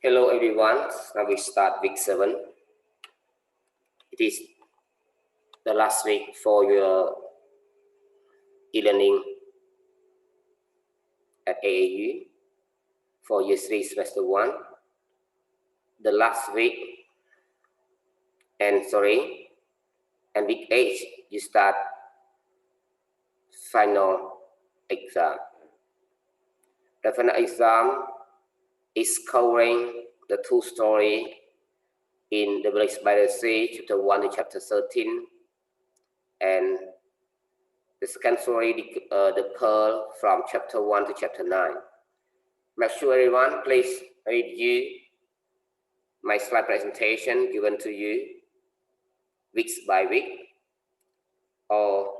Hello everyone, now we start week 7. It is the last week for your e-learning at AAU for year 3 semester 1. The last week and week 8 you start final exam. The final exam is covering the 2 stories in the Blessed by the Sea, chapter 1 to chapter 13, and the second story, the Pearl, from chapter 1 to chapter 9. Make sure everyone please review my slide presentation given to you weeks by week, or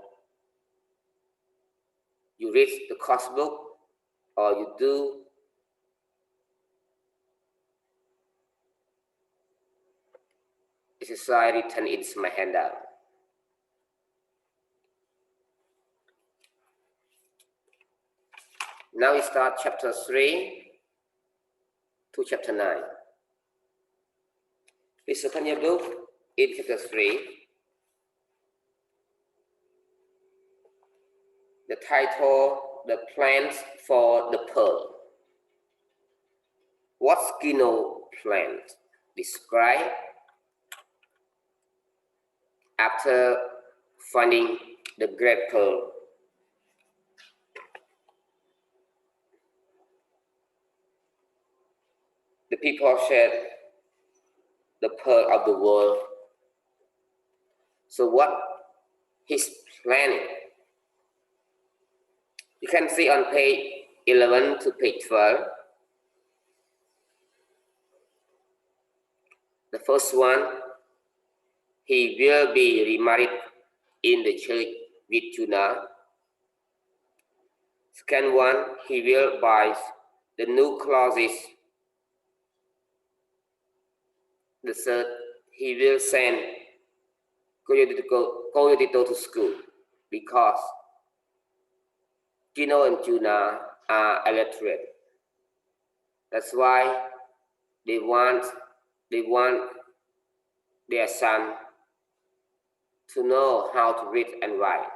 you read the course book, or you do exercise written in my handout. Now we start chapter 3 to chapter 9. Please open your book in chapter 3. The title, The Plans for the Pearl. What's Kino plant? Describe. After finding the great pearl, the people said the pearl of the world. So what he's planning? You can see on page 11 to page 12. The first one, he will be remarried in the church with Judah. Second one, he will buy the new clothes. The third, he will send Coyotito to school because Gino and Judah are illiterate. That's why they want their son to know how to read and write.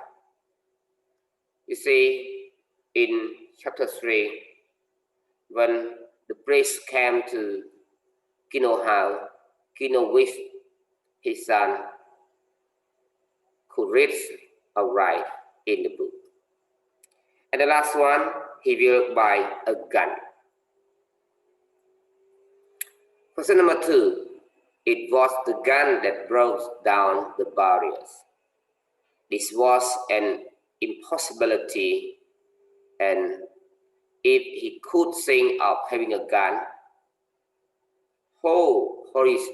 You see, in chapter 3, when the priest came to Kino's house, Kino wished his son could read or write in the book. And the last one, he will buy a gun. Question number 2, it was the gun that broke down the barriers. This was an impossibility, and if he could think of having a gun, whole houses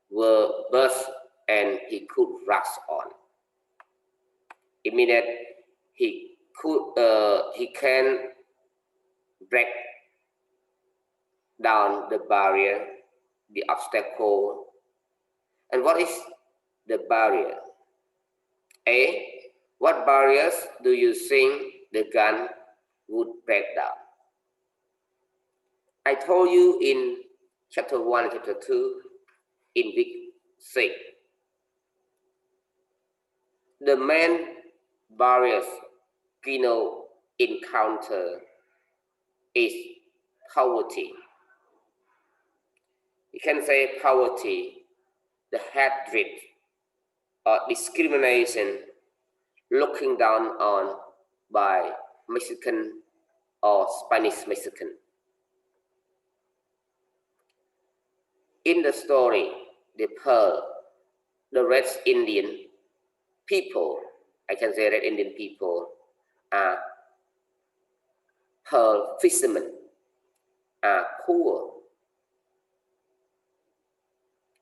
were burst and he could rush on. It means that he can break down the barrier, the obstacle. And what is the barrier? A, what barriers do you think the gun would break down? I told you in chapter 1 and chapter 2, in week 6, the main barriers Kino encounter is poverty. You can say poverty, the hatred or discrimination, looking down on by Mexican or Spanish Mexican. In the story, the Pearl, the Red Indian people, I can say Red Indian people, are pearl fishermen, are poor.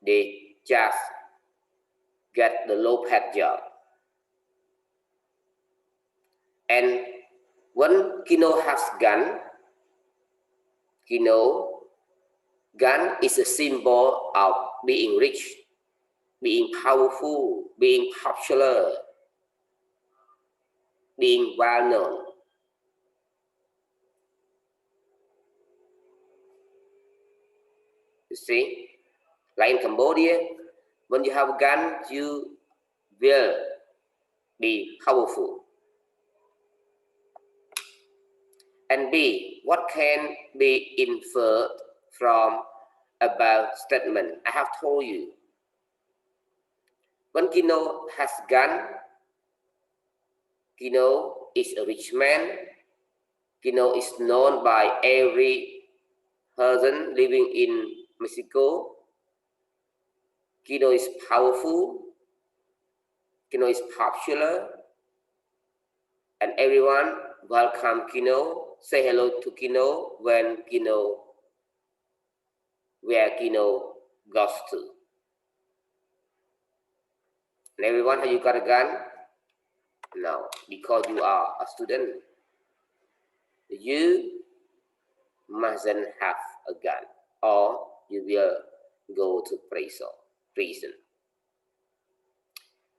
They just get the low-paid job. And when Kino has gun, gun is a symbol of being rich, being powerful, being popular, being well known. You see, like in Cambodia, when you have a gun, you will be powerful. And B, what can be inferred from above statement? I have told you, when Kino has gun, Kino is a rich man. Kino is known by every person living in Mexico. Kino is powerful. Kino is popular. And everyone welcome Kino, say hello to Kino when Kino, where Kino goes to. And everyone, have you got a gun? No, because you are a student. You mustn't have a gun or you will go to prison.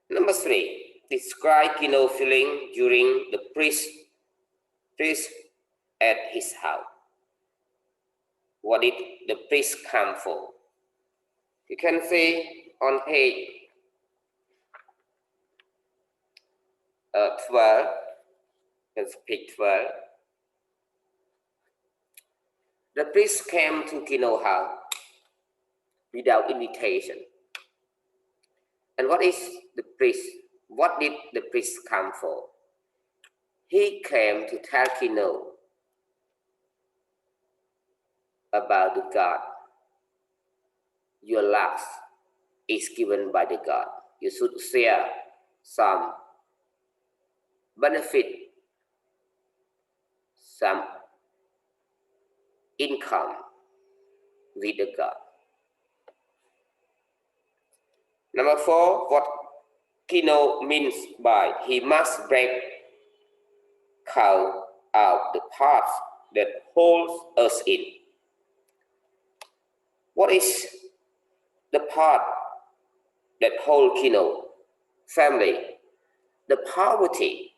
Number 3, describe Kino feeling during the priest at his house. What did the priest come for? You can see on page 12, that's page 12. The priest came to Kino's house without invitation. And what did the priest come for? He came to tell Kino about the God. Your life is given by the God. You should share some benefit, some income with the God. Number 4, what Kino means by he must break out the parts that holds us in. What is the part that holds Kino? Family, the poverty,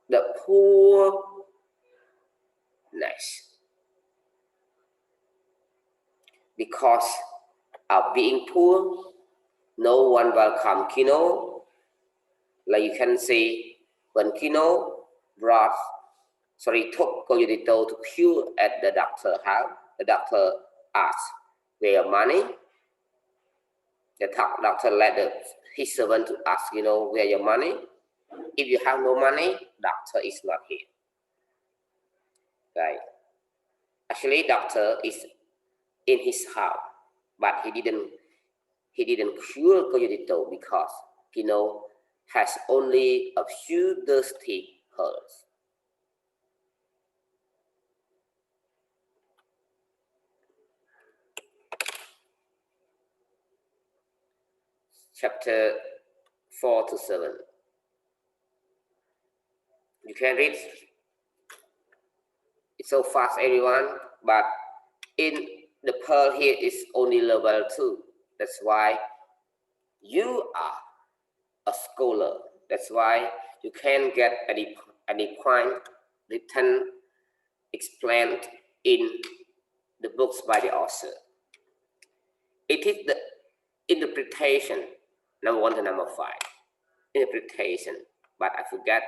the poorness. Because of being poor, no one welcome Kino. Like you can see, when Kino took Coyotito to cure at the doctor's house, the doctor asked, where your money? The doctor led his servant to ask, where your money? If you have no money, doctor is not here. Right? Actually, doctor is in his house, but he didn't cure Coyotito because Kino has only a few dusty hairs. Chapter 4 to 7. You can read. It's so fast, everyone, but in the Pearl here is only level 2. That's why you are a scholar. That's why you can get any point written, explained in the books by the author. It is the interpretation, number 1 to number 5. Interpretation, but I forgot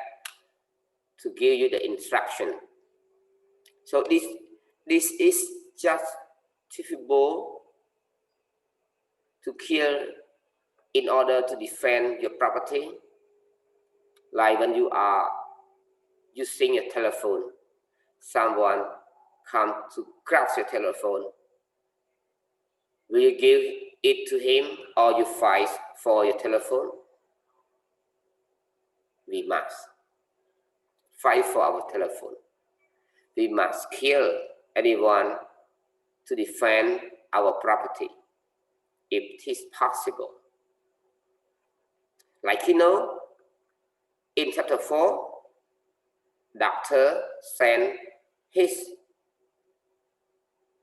to give you the instruction. So this is just justifiable to kill in order to defend your property. Like when you are using your telephone, someone comes to grab your telephone. Will you give it to him or you fight for your telephone? We must fight for our telephone. We must kill anyone to defend our property if it is possible. Like in chapter 4, doctor sent his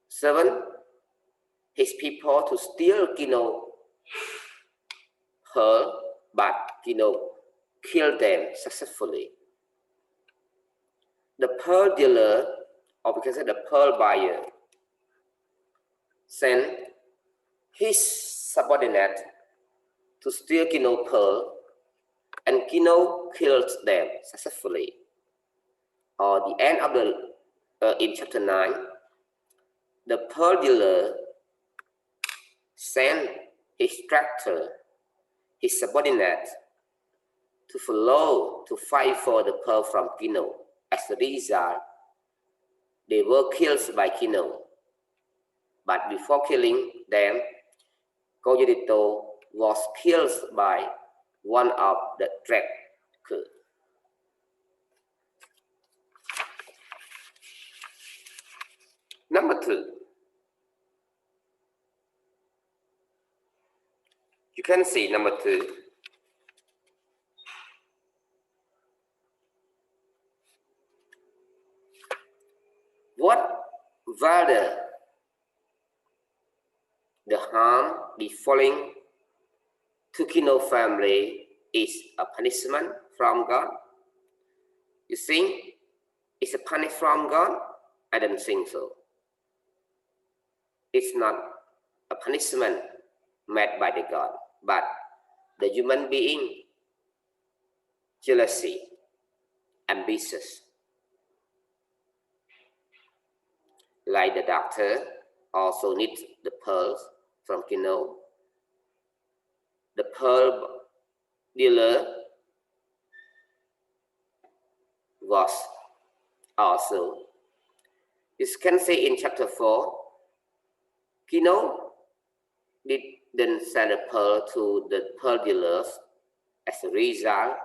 servant, his people to steal her, but killed them successfully. The pearl dealer or because the pearl buyer sent his subordinate to steal Kino's pearl, and Kino killed them successfully. Or the end of in chapter 9, the pearl dealer sent his tractor, his subordinate, to follow, to fight for the pearl from Kino. As a result, they were killed by Kino. But before killing them, Koyodito was killed by one of the trackers. Number 2. You can see number 2. What whether the harm befalling to Kino family is a punishment from God? You think it's a punishment from God? I don't think so. It's not a punishment made by the God, but the human being jealousy, ambitious. Like the doctor also needs the pearls from Kino. The pearl dealer was also. You can see in chapter 4, Kino didn't sell the pearl to the pearl dealers. As a result,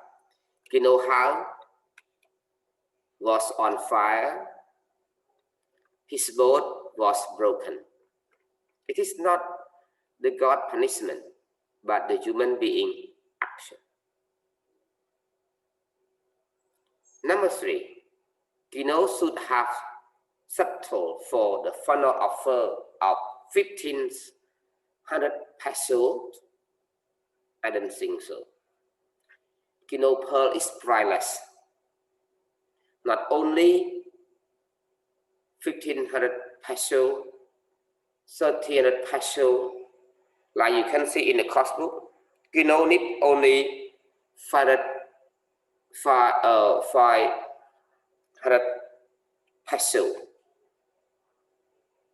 Kino's house was on fire. His boat was broken. It is not the God punishment, but the human being action. Number 3, Kino should have settled for the final offer of 1,500 pesos. I don't think so. Kino pearl is priceless. Not only 1,500 pesos, 1,300 pesos, like you can see in the cost book. Kino need only 500 pesos.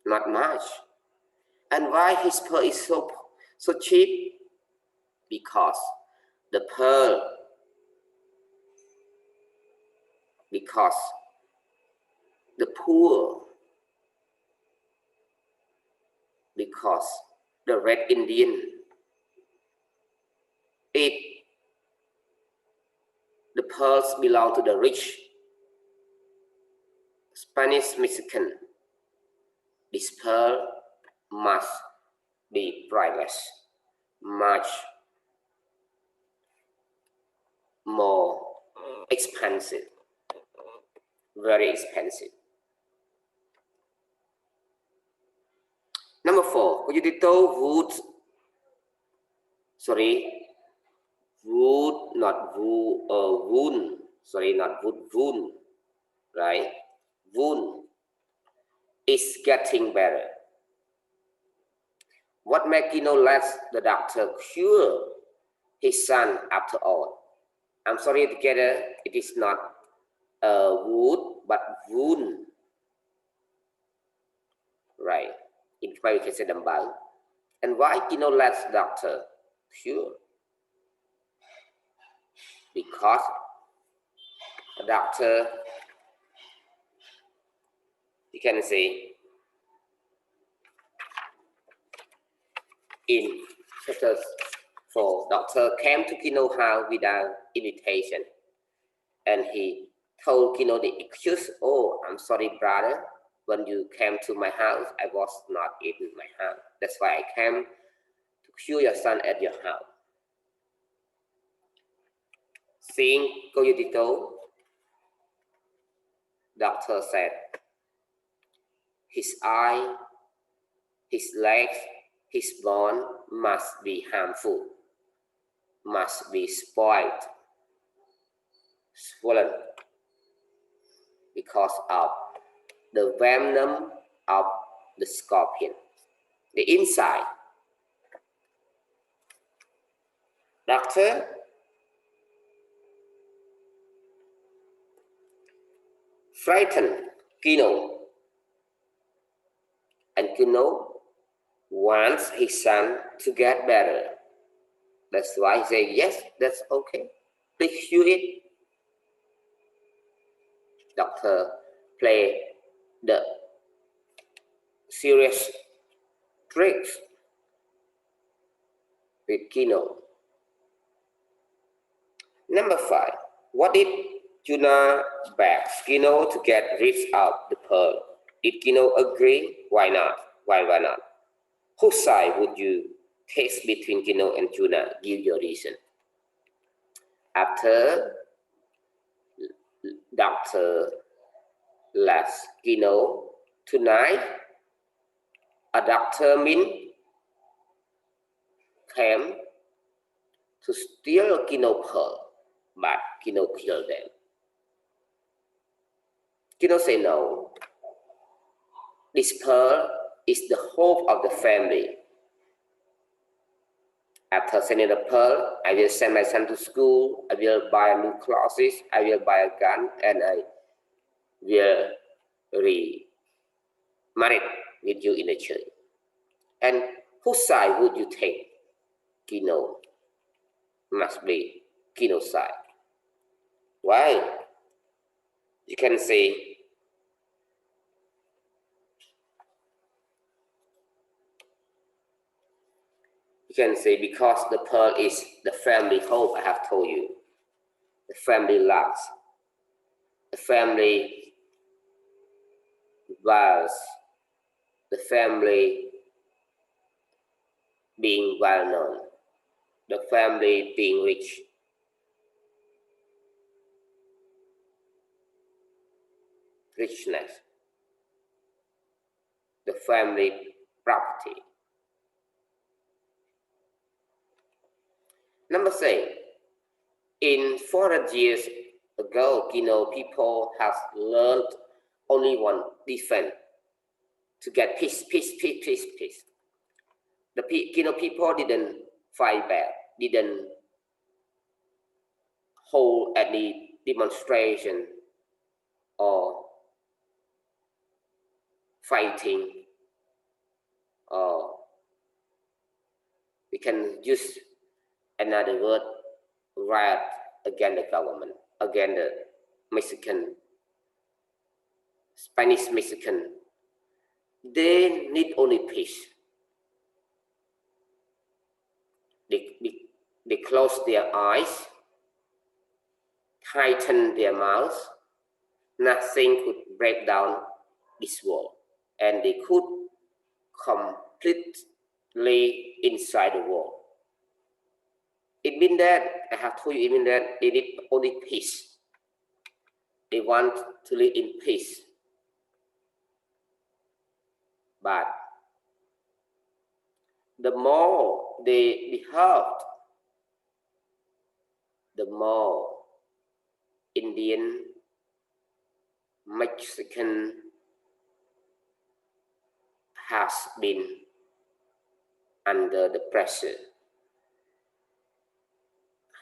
Not much. And why his pearl is so cheap? Because the pearl, because the poor, because the Red Indian eat the pearls belong to the rich Spanish Mexican. This pearl must be priceless, much more expensive, very expensive. Number 4, Koyodito would, wound, right? Wound is getting better. What made Kino let the doctor cure his son after all? I'm sorry together, it is not a wound, but wound. Right. In Spanish, we can say dambal. And why Kino let the doctor cure? Because the doctor, you can say, in chapter 4, doctor came to Kino's house without invitation, and he told Kino the excuse, "Oh, I'm sorry, brother. When you came to my house, I was not in my house. That's why I came to cure your son at your house." Seeing Koyodito, doctor said, "His eye, his legs, his bone must be harmful, must be spoiled, swollen, because of the venom of the scorpion. The inside. Doctor frightened Kino, and Kino wants his son to get better. That's why he said, yes, that's okay. Please chew it. Doctor play the serious tricks with Kino. Number 5. What did Juna beg Kino to get rid of the pearl? Did Kino agree? Why not? Why not? Whose side would you take between Kino and Juna? Give your reason. After Doctor left Kino tonight, a Dr. Min came to steal Kino pearl, but Kino killed them. Kino said no. This pearl is the hope of the family. After sending the pearl, I will send my son to school, I will buy new clothes, I will buy a gun, and I will remarry with you in the church. And whose side would you take? Kino. Must be Kino's side. Why? You can say, because the pearl is the family hope, I have told you. The family loves. The family values. The family being well known. The family being rich. Richness. The family property. Number 6. In 400 years ago, Kino people have learned only one defense to get peace. The Kino people didn't fight back, didn't hold any demonstration or fighting, or we can use another word, riot against the government, against the Mexican, Spanish Mexican. They need only peace. They close their eyes, tighten their mouths. Nothing could break down this wall, and they could completely inside the wall. It means that, I have told you, it means that they need only peace. They want to live in peace. But the more they behaved, the more Indian, Mexican has been under the pressure,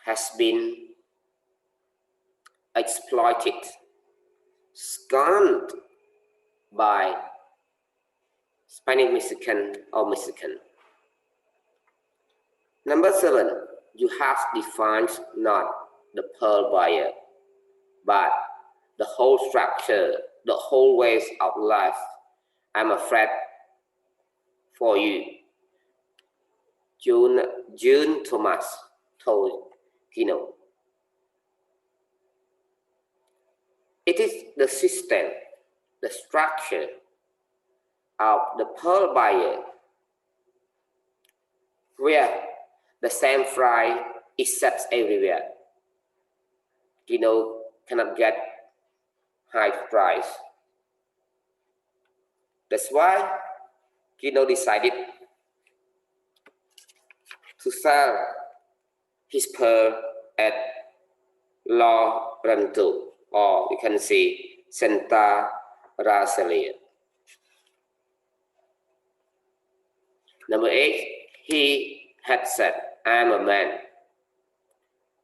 has been exploited, scorned by Spanish Mexican or Mexican. Number 7, you have defined not the pearl buyer, but the whole structure, the whole ways of life. I'm afraid for you. June Thomas told Kino. It is the system, the structure of the pearl buyer, where the same fry is set everywhere. Kino cannot get high price. That's why Kino decided to sell his pearl at low rental, or you can say Santa Racelia. Number 8, he had said, I am a man.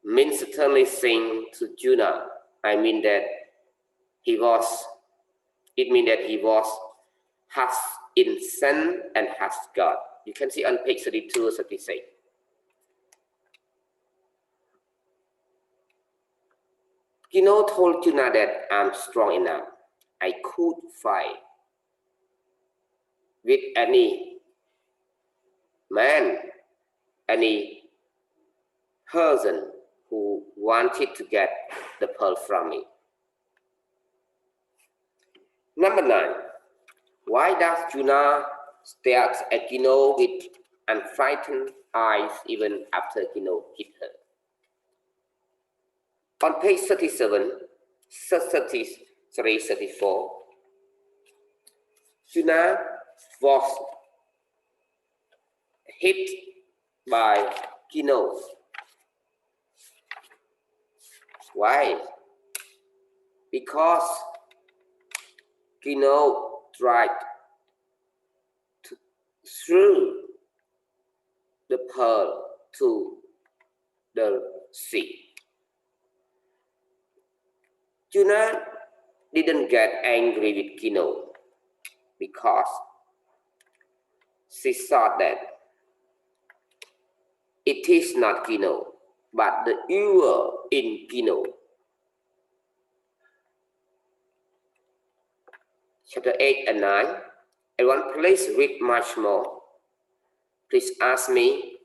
Means certainly saying to Jonah, it means that he was has in sin and has God. You can see on page 32 or 36. Kino told Jonah that I'm strong enough. I could fight with any man, any person who wanted to get the pearl from me. Number 9. Why does Jonah stare at Kino with unfrightened eyes even after Kino hit her? On page 37, 33, 34, Jonah was hit by Kino. Why? Because Kino tried to throw the pearl to the sea. Jonah didn't get angry with Kino because she thought that it is not Kino, but the evil in Kino. Chapter 8 and 9. Everyone, please read much more. Please ask me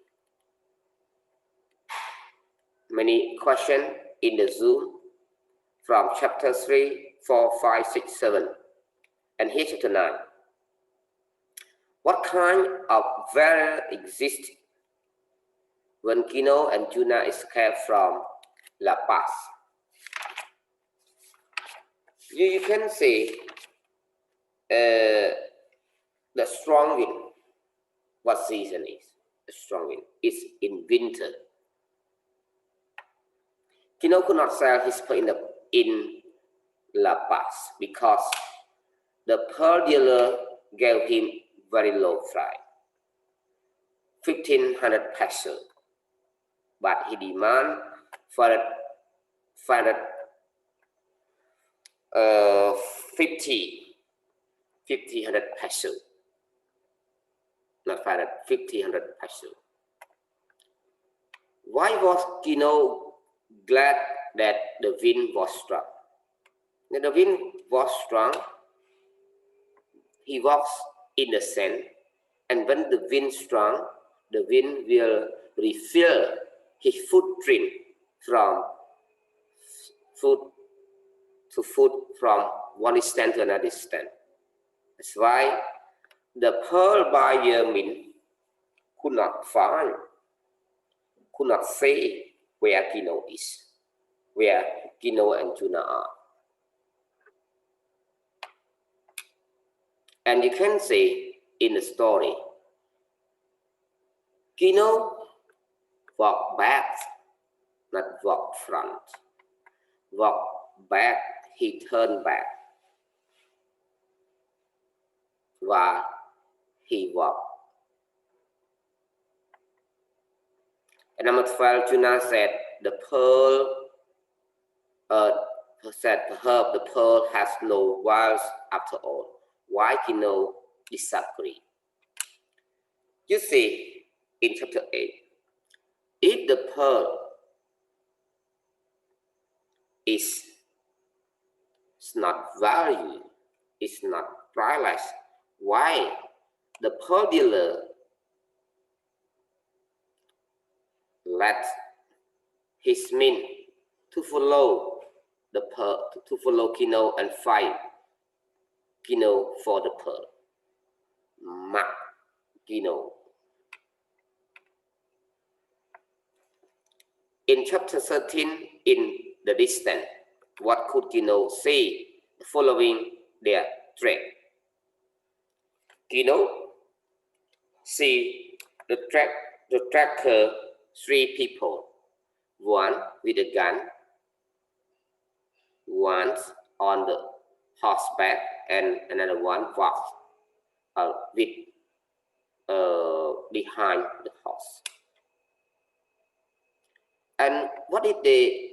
many questions in the Zoom from chapter 3, 4, 5, 6, 7. And here chapter 9. What kind of valor exists when Kino and Jonah escaped from La Paz? You can see the strong wind. What season is? The strong wind is in winter. Kino could not sell his pearl in La Paz because the pearl dealer gave him very low price, 1,500 pesos, but he demanded 550 pesos, not 500 pesos. Why was Kino glad that the wind was strong? When the wind was strong, he walks in the sand, and when the wind strong, the wind will refill his footprint from foot to foot, from one distance to another distance. That's why the pearl buyer could not say where Kino is, where Kino and Jonah are. And you can see in the story, Kino walked back, not walk front. Walk back, he turned back while he walked. And number 12, Jonah said, the pearl perhaps the pearl has no wiles after all. Why Kino disagree? You see, in chapter 8, if the pearl is not valued, it's not priceless, why the pearl dealer let his men to follow the pearl, to follow Kino and fight Kino for the pearl? Mark Kino. In chapter 13, in the distance, what could Kino see following their track? Kino see the tracker, 3 people, one with a gun, one on the horseback and another one walked with behind the horse. And what did they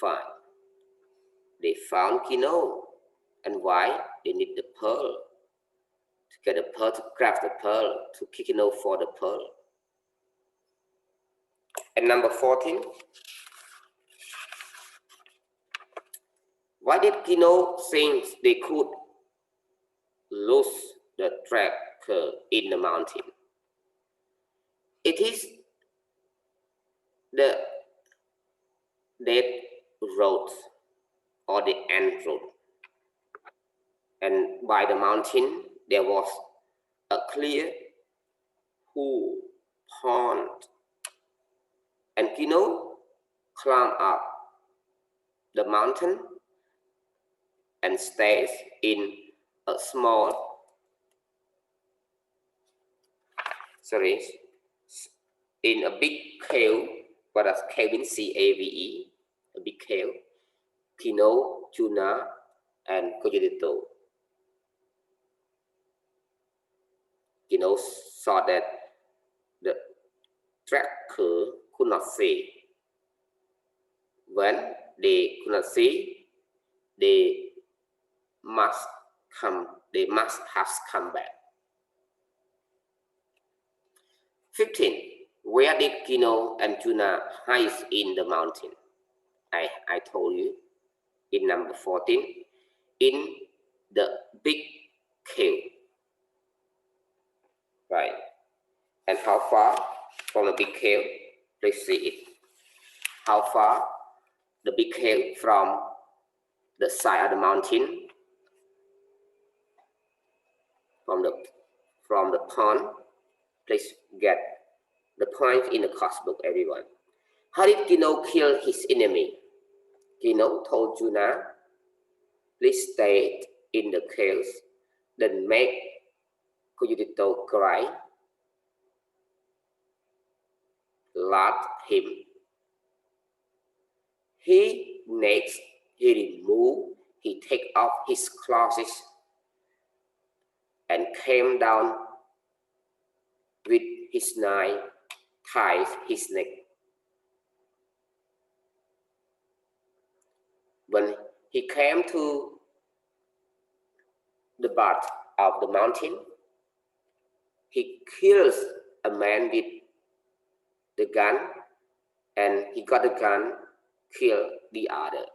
find? They found Kino. And why? They need the pearl. To get the pearl, to grab the pearl, to kick Kino for the pearl. And number 14. Why did Kino think they could lose the tracker in the mountain? It is the dead road or the end road. And by the mountain, there was a clear pool, pond. And Kino climbed up the mountain and stays in a in a big cave. What does cave mean? C-A-V-E, a big cave. Kino, Juna, and Coyotito. Kino saw that the tracker could not see. When they could not see, they must have come back. 15. Where did Kino and Juna hide in the mountain? I told you in number 14, in the big cave. Right. And how far from the big cave? Let's see it. How far the big cave from the side of the mountain, from the pond? Please get the point in the course book, everyone. How did Kino kill his enemy? Kino told Juna, please stay in the caves, then make Coyotito cry, laugh him. He take off his clothes and came down with his knife, tied his neck. When he came to the butt of the mountain, he kills a man with the gun, and he got the gun, killed the other.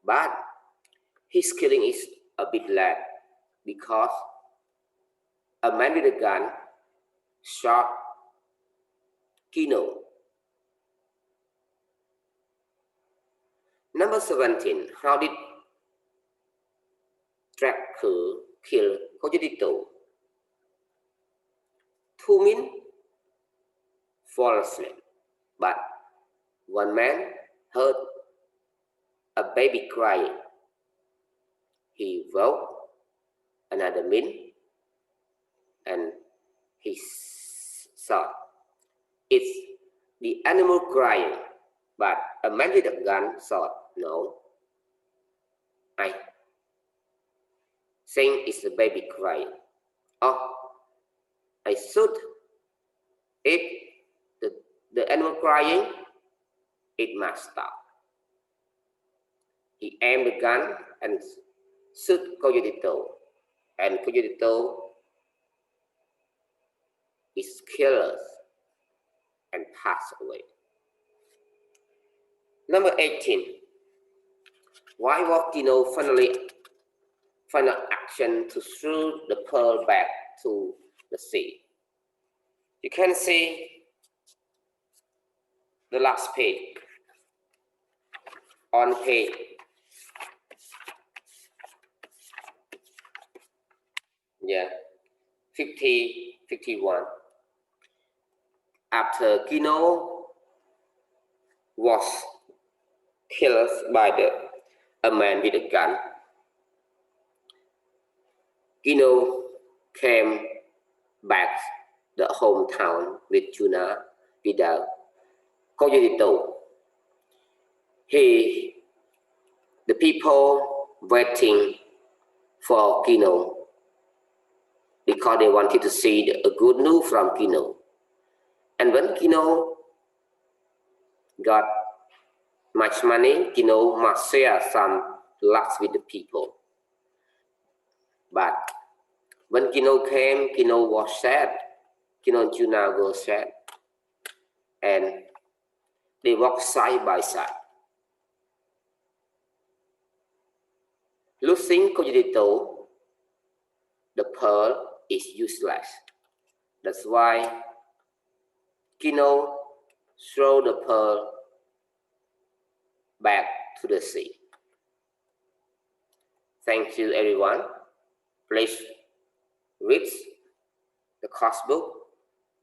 But his killing is a bit late because a man with a gun shot Kino. Number 17. How did tracker kill Coyotito? 2 men fall asleep, but one man heard a baby crying. He woke another man and he thought it's the animal crying, but a man with a gun thought, no, I think it's the baby crying. Oh, I should. If the animal crying, it must stop. He aimed the gun and shoot Coyotito, and Coyotito is killed and passed away. Number 18. Why was Kino final action to throw the pearl back to the sea? You can see the last page. On page 51. After Kino was killed by a man with a gun, Kino came back the hometown with Juna without Coyotito. He the people waiting for Kino because they wanted to see a good news from Kino. And when Kino got much money, Kino must share some lots with the people. But when Kino came, Kino was sad. Kino and Juna were sad. And they walked side by side. Losing cogito, the pearl is useless. That's why Kino threw the pearl back to the sea. Thank you, everyone. Please read the course book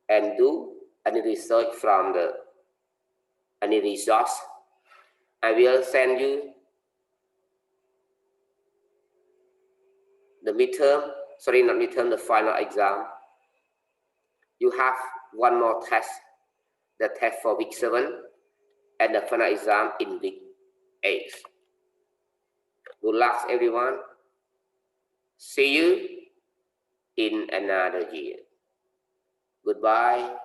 and do any research from any resource. I will send you the midterm, sorry, not midterm, the final exam. You have one more test, the test for week 7, and the final exam in week 8. Good luck, everyone. See you in another year. Goodbye.